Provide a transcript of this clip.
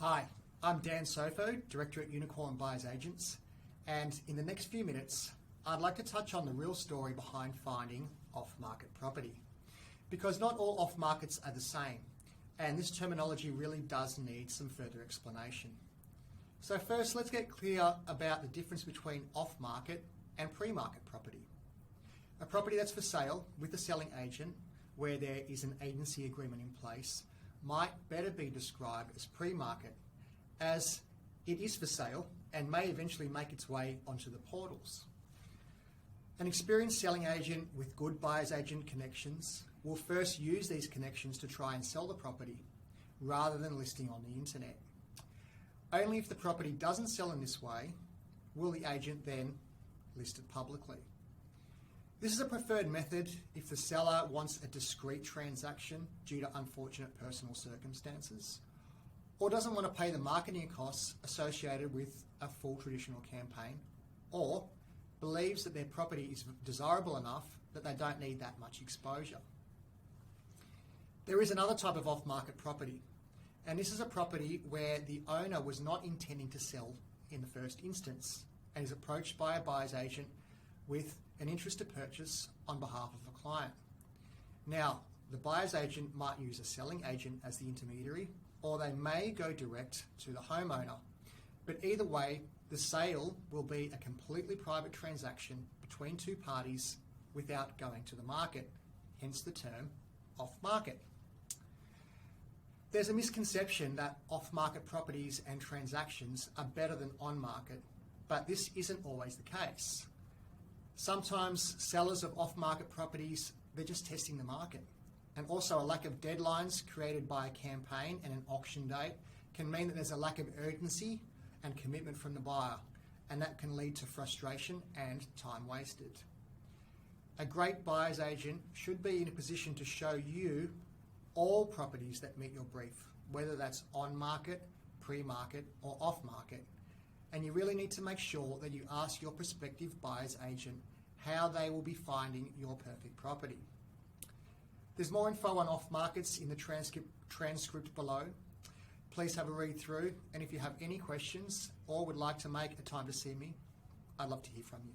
Hi, I'm Dan Sofo, Director at Unicorn Buyers Agents, and in the next few minutes, I'd like to touch on the real story behind finding off-market property. Because not all off-markets are the same, and this terminology really does need some further explanation. So first, let's get clear about the difference between off-market and pre-market property. A property that's for sale with a selling agent, where there is an agency agreement in place, might better be described as pre-market, as it is for sale and may eventually make its way onto the portals. An experienced selling agent with good buyer's agent connections will first use these connections to try and sell the property rather than listing on the internet. Only if the property doesn't sell in this way will the agent then list it publicly. This is a preferred method if the seller wants a discreet transaction due to unfortunate personal circumstances, or doesn't want to pay the marketing costs associated with a full traditional campaign, or believes that their property is desirable enough that they don't need that much exposure. There is another type of off-market property, and this is a property where the owner was not intending to sell in the first instance and is approached by a buyer's agent with an interest to purchase on behalf of a client. Now, the buyer's agent might use a selling agent as the intermediary, or they may go direct to the homeowner. But either way, the sale will be a completely private transaction between two parties without going to the market, hence the term off-market. There's a misconception that off-market properties and transactions are better than on-market, but this isn't always the case. Sometimes sellers of off-market properties, they're just testing the market. And also a lack of deadlines created by a campaign and an auction date can mean that there's a lack of urgency and commitment from the buyer, and that can lead to frustration and time wasted. A great buyer's agent should be in a position to show you all properties that meet your brief, whether that's on-market, pre-market or off-market. And you really need to make sure that you ask your prospective buyer's agent how they will be finding your perfect property. There's more info on off-markets in the transcript below. Please have a read through, and if you have any questions or would like to make a time to see me, I'd love to hear from you.